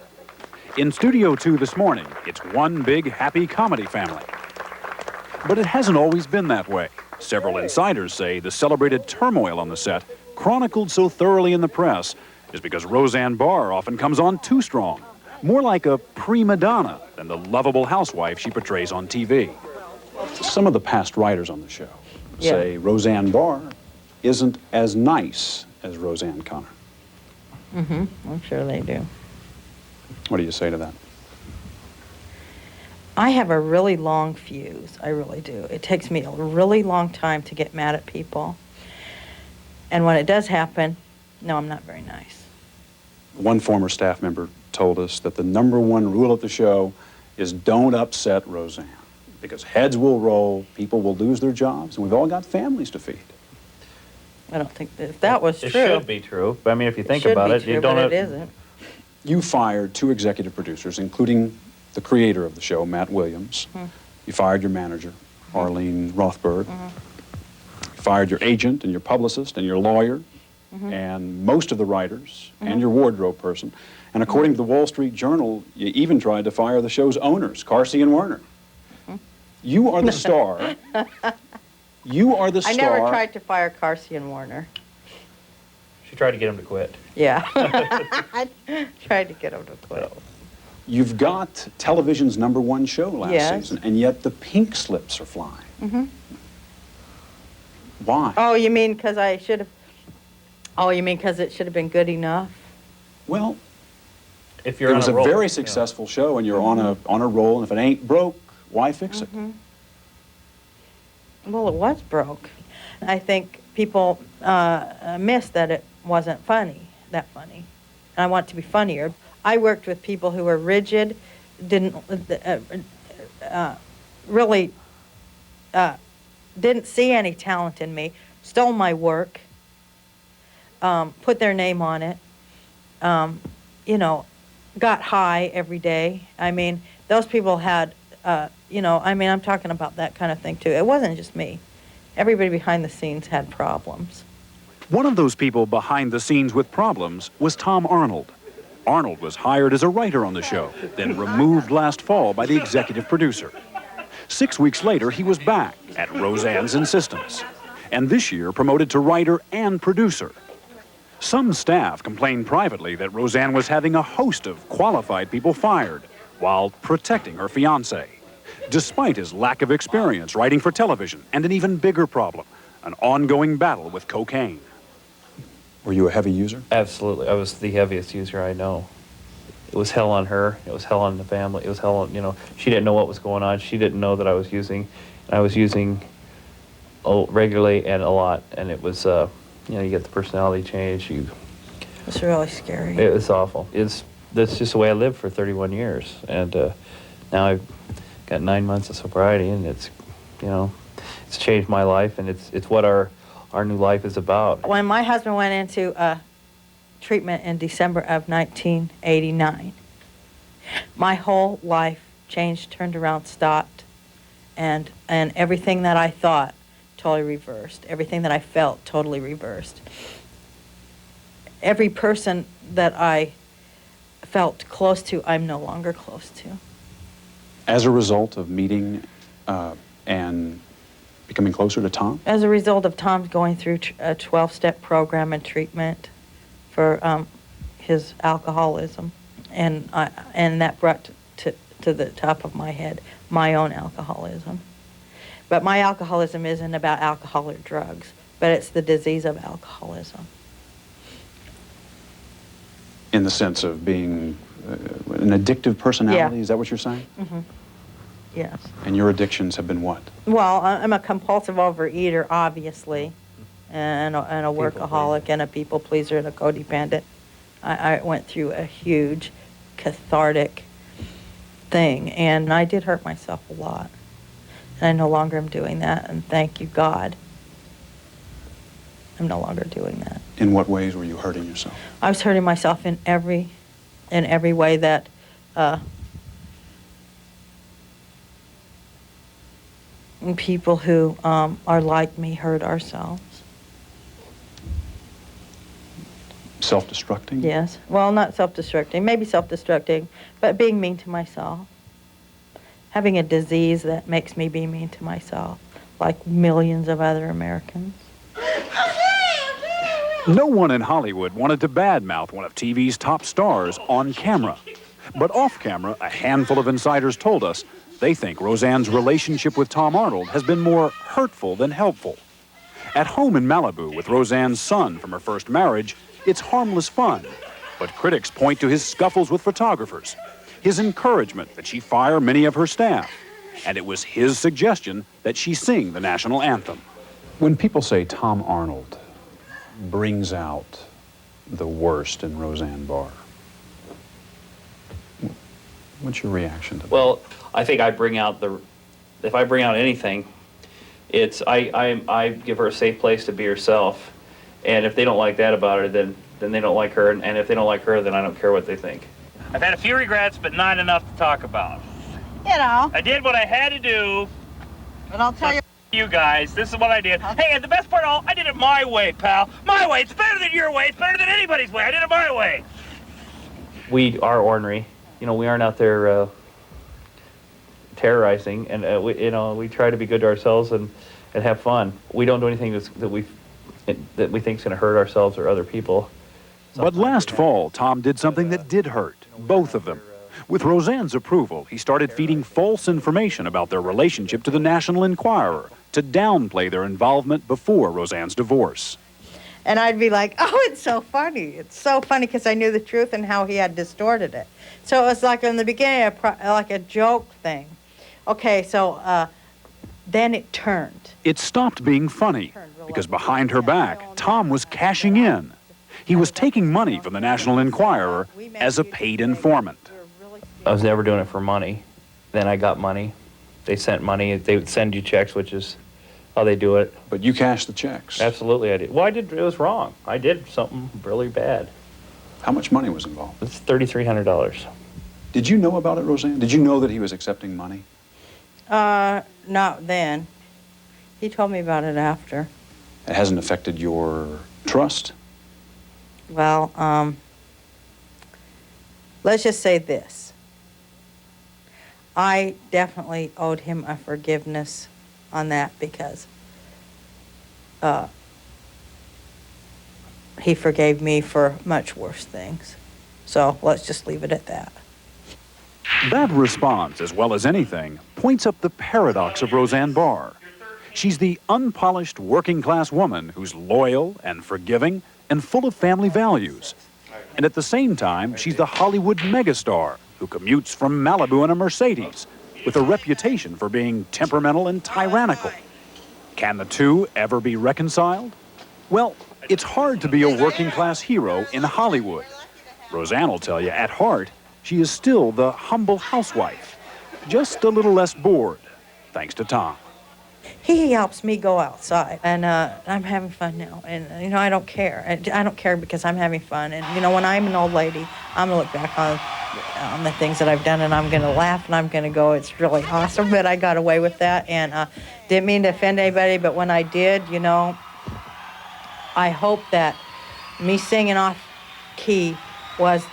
In Studio 2 this morning, it's one big happy comedy family. But it hasn't always been that way. Several insiders say the celebrated turmoil on the set, chronicled so thoroughly in the press, is because Roseanne Barr often comes on too strong, more like a prima donna than the lovable housewife she portrays on TV. Some of the past writers on the show say Roseanne Barr isn't as nice as Roseanne Connor. Mm-hmm. I'm sure they do. What do you say to that? I have a really long fuse. I really do. It takes me a really long time to get mad at people. And when it does happen, no, I'm not very nice. One former staff member told us that the #1 rule of the show is don't upset Roseanne, because heads will roll, people will lose their jobs, and we've all got families to feed. I don't think that if that was true. It should be true. But I mean, if you think about it, you don't. But it isn't. You fired 2 executive producers, including the creator of the show, Matt Williams. You fired your manager, Arlene Rothberg. You fired your agent and your publicist and your lawyer and most of the writers and your wardrobe person. And according to the Wall Street Journal, you even tried to fire the show's owners, Carsey and Werner. You are the star. You are the star. I never tried to fire Carsey and Werner. She tried to get him to quit. Yeah. I tried to get him to quit. You've got television's #1 show last season, and yet the pink slips are flying. Why? Oh, you mean because I should have... Oh, you mean because it should have been good enough? Well, if you're it was on a roll, very successful show, and you're on a roll, and if it ain't broke, why fix it? Well, it was broke. I think people missed that it wasn't that funny. And I want it to be funnier. I worked with people who were rigid, really didn't see any talent in me, stole my work, put their name on it, you know, got high every day. I mean, those people had, you know, I mean, I'm talking about that kind of thing too. It wasn't just me. Everybody behind the scenes had problems. One of those people behind the scenes with problems was Tom Arnold. Arnold was hired as a writer on the show, then removed last fall by the executive producer. 6 weeks later, he was back at Roseanne's insistence, and this year promoted to writer and producer. Some staff complained privately that Roseanne was having a host of qualified people fired while protecting her fiancé, despite his lack of experience writing for television and an even bigger problem, an ongoing battle with cocaine. Were you a heavy user? Absolutely. I was the heaviest user I know. It was hell on her. It was hell on the family. It was hell on, you know, she didn't know what was going on. She didn't know that I was using. I was using regularly and a lot. And it was, you know, you get the personality change. It's really scary. It was awful. That's just the way I lived for 31 years. And now I've got 9 months of sobriety, and it's, you know, it's changed my life, and it's what our new life is about. When my husband went into treatment in December of 1989, my whole life changed, turned around, stopped, and everything that I thought totally reversed. Everything that I felt totally reversed. Every person that I felt close to, I'm no longer close to. As a result of meeting and becoming closer to Tom? As a result of Tom's going through a 12-step program and treatment for his alcoholism, and that brought to the top of my head my own alcoholism. But my alcoholism isn't about alcohol or drugs, but it's the disease of alcoholism. In the sense of being an addictive personality, Yeah. is that what you're saying? Mm-hmm. Yes. And your addictions have been what? Well, I'm a compulsive overeater, obviously, and a workaholic and a people pleaser and a codependent. I went through a huge cathartic thing, and I did hurt myself a lot. And I no longer am doing that, and thank you, God. I'm no longer doing that. In what ways were you hurting yourself? I was hurting myself in every way that people who are like me hurt ourselves. Self-destructing? Yes. Well, not self-destructing. Maybe self-destructing, but being mean to myself. Having a disease that makes me be mean to myself, like millions of other Americans. No one in Hollywood wanted to badmouth one of TV's top stars on camera. But off camera, a handful of insiders told us they think Roseanne's relationship with Tom Arnold has been more hurtful than helpful. At home in Malibu with Roseanne's son from her first marriage, it's harmless fun. But critics point to his scuffles with photographers, his encouragement that she fire many of her staff, and it was his suggestion that she sing the national anthem. When people say Tom Arnold brings out the worst in Roseanne Barr, what's your reaction to that? Well, I think I bring out if I bring out anything, it's I give her a safe place to be herself, and if they don't like that about her, then they don't like her, and if they don't like her, then I don't care what they think. I've had a few regrets, but not enough to talk about. You know. I did what I had to do. And I'll tell you guys, this is what I did. Hey, and the best part of all, I did it my way, pal. My way. It's better than your way. It's better than anybody's way. I did it my way. We are ornery. You know, we aren't out there terrorizing, and we try to be good to ourselves and have fun. We don't do anything that we think is going to hurt ourselves or other people. But last fall, Tom did something that did hurt, both of them. With Roseanne's approval, he started feeding false information about their relationship to the National Enquirer to downplay their involvement before Roseanne's divorce. And I'd be like, oh, it's so funny. It's so funny because I knew the truth and how he had distorted it. So it was like in the beginning, like a joke thing. Okay, so then it turned. It stopped being funny because behind her back, Tom was cashing in. He was taking money from the National Enquirer as a paid informant. I was never doing it for money. Then I got money. They sent money. They would send you checks, which is how they do it. But you cashed the checks. Absolutely, I did. Well, it was wrong. I did something really bad. How much money was involved? It's $3,300. Did you know about it, Roseanne? Did you know that he was accepting money? Not then. He told me about it after. It hasn't affected your trust? Well, let's just say this. I definitely owed him a forgiveness on that because he forgave me for much worse things. So let's just leave it at that. That response, as well as anything, points up the paradox of Roseanne Barr. She's the unpolished working-class woman who's loyal and forgiving and full of family values. And at the same time, she's the Hollywood megastar who commutes from Malibu in a Mercedes with a reputation for being temperamental and tyrannical. Can the two ever be reconciled? Well, it's hard to be a working-class hero in Hollywood. Roseanne will tell you, at heart, she is still the humble housewife, just a little less bored, thanks to Tom. He helps me go outside, and I'm having fun now. And, you know, I don't care. I don't care because I'm having fun. And, you know, when I'm an old lady, I'm going to look back on the things that I've done, and I'm going to laugh, and I'm going to go, it's really awesome that I got away with that. And didn't mean to offend anybody, but when I did, you know, I hope that me singing off key was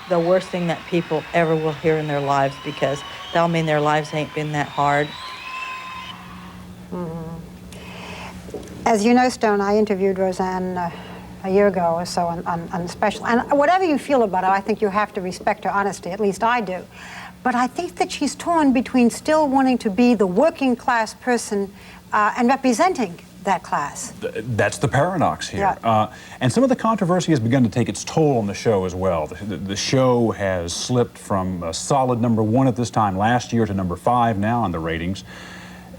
the worst thing that people ever will hear in their lives, because that'll mean their lives ain't been that hard. As you know, Stone, I interviewed Roseanne a year ago or so on special. And whatever you feel about her, I think you have to respect her honesty, at least I do. But I think that she's torn between still wanting to be the working class person and representing that class. That's the paradox here. Yeah. And some of the controversy has begun to take its toll on the show as well. The show has slipped from a solid #1 at this time last year to #5 now on the ratings.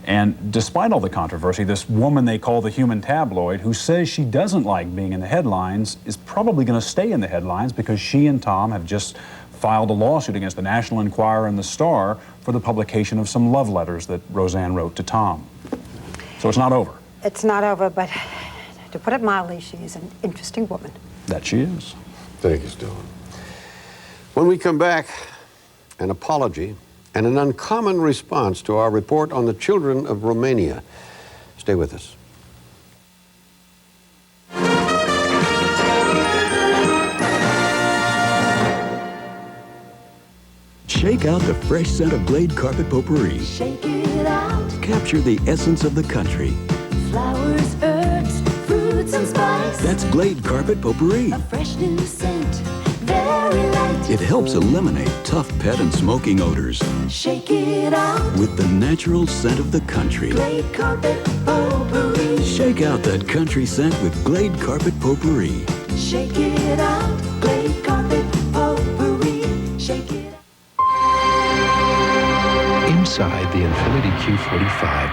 And despite all the controversy, this woman they call the human tabloid, who says she doesn't like being in the headlines, is probably going to stay in the headlines because she and Tom have just filed a lawsuit against the National Enquirer and the Star for the publication of some love letters that Roseanne wrote to Tom. So it's not over. It's not over, but to put it mildly, she's an interesting woman. That she is. Thank you, Stone. When we come back, an apology and an uncommon response to our report on the children of Romania. Stay with us. Shake out the fresh scent of Glade Carpet Potpourri. Shake it out. Capture the essence of the country. Flowers, herbs, fruits and spice. That's Glade Carpet Potpourri. A fresh new scent, very light. It helps eliminate tough pet and smoking odors. Shake it out. With the natural scent of the country. Glade Carpet Potpourri. Shake out that country scent with Glade Carpet Potpourri. Shake it out. Glade Carpet Potpourri. Shake it out. Inside the Infiniti Q45,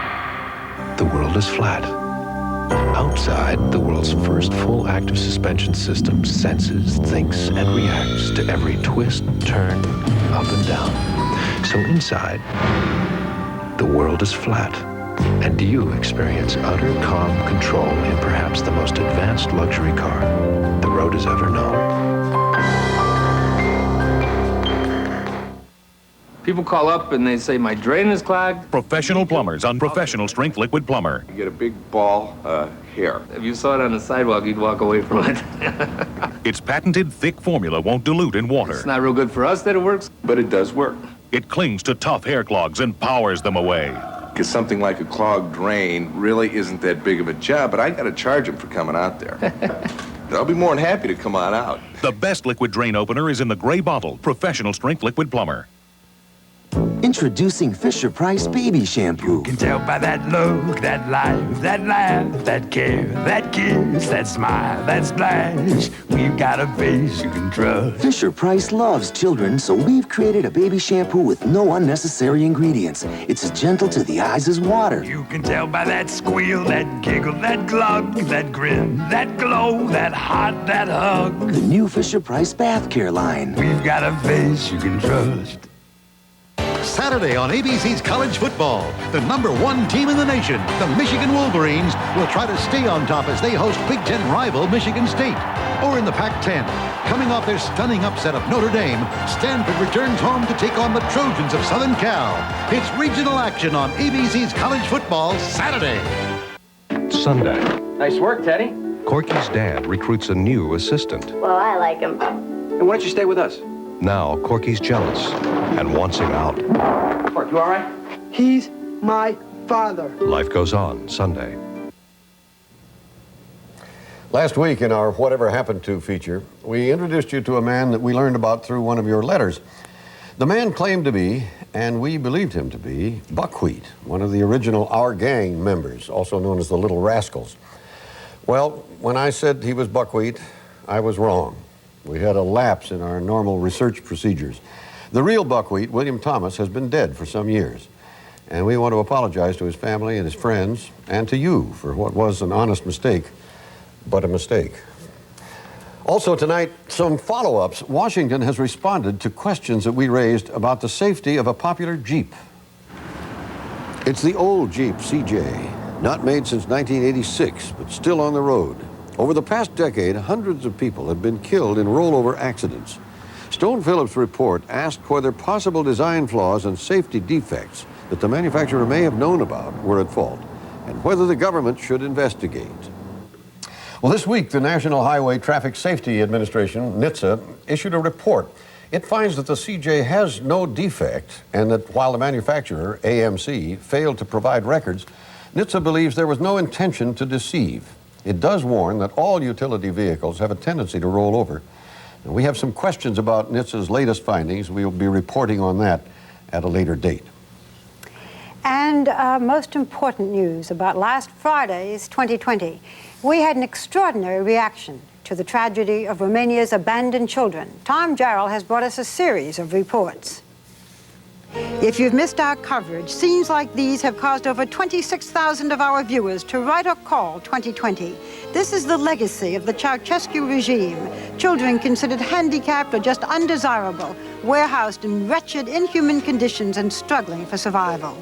the world is flat. Outside, the world's first full active suspension system senses, thinks, and reacts to every twist, turn, up and down. So inside, the world is flat, and you experience utter calm control in perhaps the most advanced luxury car the road has ever known. People call up and they say, my drain is clogged. Professional plumbers on Professional Strength Liquid Plumber. You get a big ball here. If you saw it on the sidewalk, you'd walk away from it. Its patented thick formula won't dilute in water. It's not real good for us that it works. But it does work. It clings to tough hair clogs and powers them away. Because something like a clogged drain really isn't that big of a job, but I got to charge them for coming out there. I'll be more than happy to come on out. The best liquid drain opener is in the gray bottle. Professional Strength Liquid Plumber. Introducing Fisher-Price Baby Shampoo. You can tell by that look, that life, that laugh, that care, that kiss, that smile, that splash. We've got a face you can trust. Fisher-Price loves children, so we've created a baby shampoo with no unnecessary ingredients. It's as gentle to the eyes as water. You can tell by that squeal, that giggle, that glug, that grin, that glow, that hot, that hug. The new Fisher-Price Bath Care line. We've got a face you can trust. Saturday on ABC's College Football, the #1 team in the nation, the Michigan Wolverines, will try to stay on top as they host Big Ten rival Michigan State. Or in the Pac-10, coming off their stunning upset of Notre Dame, Stanford returns home to take on the Trojans of Southern Cal. It's regional action on ABC's College Football Saturday. Sunday, Nice work, Teddy. Corky's dad recruits a new assistant. Well, I like him. And why don't you stay with us? Now, Corky's jealous and wants him out. Cork, you all right? He's my father. Life goes on Sunday. Last week in our Whatever Happened To feature, we introduced you to a man that we learned about through one of your letters. The man claimed to be, and we believed him to be, Buckwheat, one of the original Our Gang members, also known as the Little Rascals. Well, when I said he was Buckwheat, I was wrong. We had a lapse in our normal research procedures. The real Buckwheat, William Thomas, has been dead for some years. And we want to apologize to his family and his friends and to you for what was an honest mistake, but a mistake. Also tonight, some follow-ups. Washington has responded to questions that we raised about the safety of a popular Jeep. It's the old Jeep CJ, not made since 1986, but still on the road. Over the past decade, hundreds of people have been killed in rollover accidents. Stone Phillips' report asked whether possible design flaws and safety defects that the manufacturer may have known about were at fault, and whether the government should investigate. Well, this week, the National Highway Traffic Safety Administration, NHTSA, issued a report. It finds that the CJ has no defect, and that while the manufacturer, AMC, failed to provide records, NHTSA believes there was no intention to deceive. It does warn that all utility vehicles have a tendency to roll over. And we have some questions about NHTSA's latest findings. We'll be reporting on that at a later date. And most important news about last Friday's 2020. We had an extraordinary reaction to the tragedy of Romania's abandoned children. Tom Jarrell has brought us a series of reports. If you've missed our coverage, scenes like these have caused over 26,000 of our viewers to write or call 2020. This is the legacy of the Ceausescu regime. Children considered handicapped or just undesirable, warehoused in wretched, inhuman conditions and struggling for survival.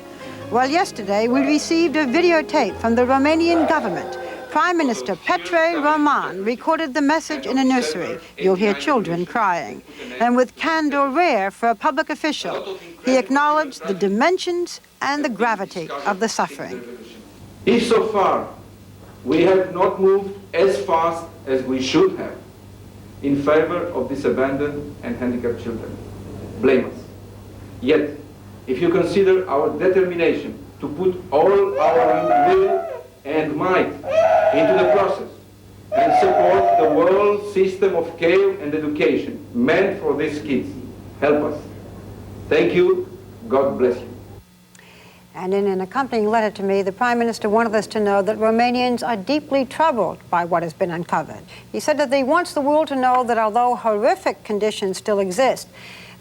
Well, yesterday we received a videotape from the Romanian government. Prime Minister Petre Roman recorded the message in a nursery. You'll hear children crying. And with candor rare for a public official, he acknowledged the dimensions and the gravity of the suffering. If so far we have not moved as fast as we should have in favor of these abandoned and handicapped children, blame us. Yet, if you consider our determination to put all our will and might into the process and support the world system of care and education meant for these kids, help us. Thank you. God bless you. And in an accompanying letter to me, the Prime Minister wanted us to know that Romanians are deeply troubled by what has been uncovered. He said that he wants the world to know that although horrific conditions still exist,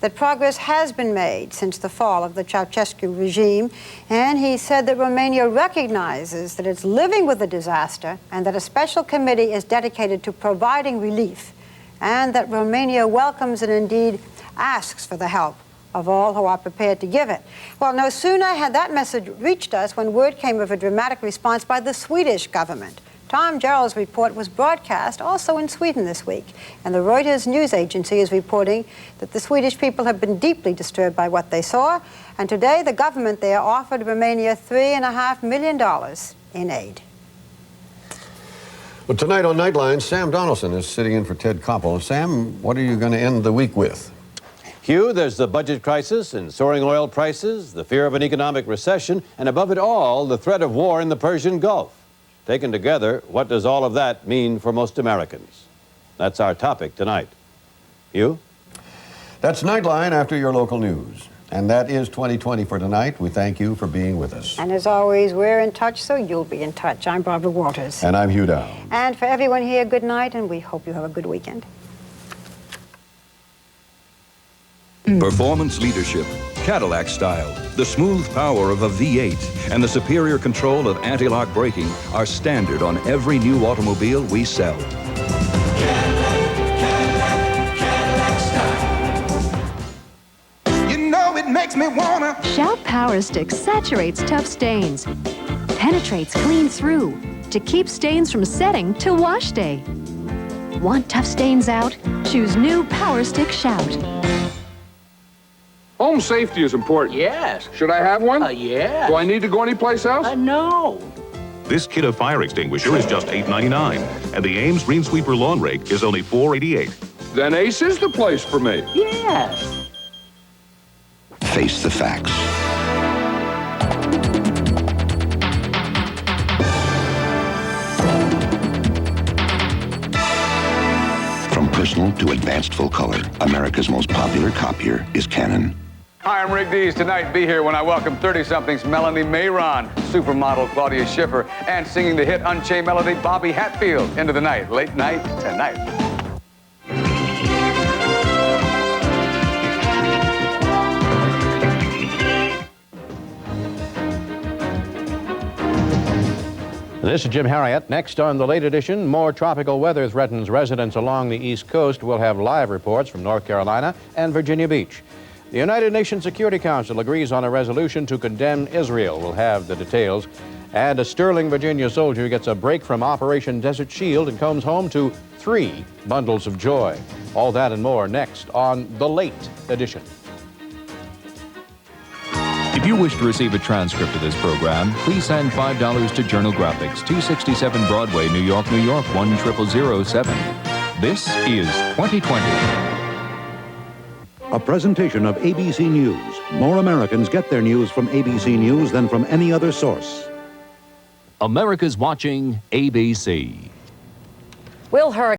that progress has been made since the fall of the Ceausescu regime, and he said that Romania recognizes that it's living with the disaster and that a special committee is dedicated to providing relief, and that Romania welcomes and indeed asks for the help of all who are prepared to give it. Well, no sooner had that message reached us when word came of a dramatic response by the Swedish government. Tom Jarrell's report was broadcast also in Sweden this week, and the Reuters news agency is reporting that the Swedish people have been deeply disturbed by what they saw, and today the government there offered Romania $3.5 million in aid. Well, tonight on Nightline, Sam Donaldson is sitting in for Ted Koppel. Sam, what are you going to end the week with? Hugh, there's the budget crisis and soaring oil prices, the fear of an economic recession, and above it all, the threat of war in the Persian Gulf. Taken together, what does all of that mean for most Americans? That's our topic tonight. You? That's Nightline after your local news. And that is 2020 for tonight. We thank you for being with us. And as always, we're in touch, so you'll be in touch. I'm Barbara Walters. And I'm Hugh Dow. And for everyone here, good night, and we hope you have a good weekend. Performance leadership, Cadillac style, the smooth power of a V8, and the superior control of anti-lock braking are standard on every new automobile we sell. You know it makes me wanna. Shout Power Stick saturates tough stains, penetrates clean through to keep stains from setting till wash day. Want tough stains out? Choose new Power Stick Shout. Home safety is important. Yes. Should I have one? Yeah. Do I need to go anyplace else? No. This kit of fire extinguisher is just $8.99, and the Ames Green Sweeper Lawn Rake is only $4.88. Then Ace is the place for me. Yes. Face the facts. From personal to advanced full color, America's most popular copier is Canon. Hi, I'm Rick Dees. Tonight, be here when I welcome 30-somethings Melanie Mayron, supermodel Claudia Schiffer, and singing the hit Unchained Melody Bobby Hatfield into the night. Late night tonight. This is Jim Harriet. Next on the late edition, more tropical weather threatens residents along the East Coast. We'll have live reports from North Carolina and Virginia Beach. The United Nations Security Council agrees on a resolution to condemn Israel. We'll have the details. And a Sterling, Virginia soldier gets a break from Operation Desert Shield and comes home to 3 bundles of joy. All that and more next on The Late Edition. If you wish to receive a transcript of this program, please send $5 to Journal Graphics, 267 Broadway, New York, New York, 10007. This is 2020. A presentation of ABC News. More Americans get their news from ABC News than from any other source. America's watching ABC. Will Hurricane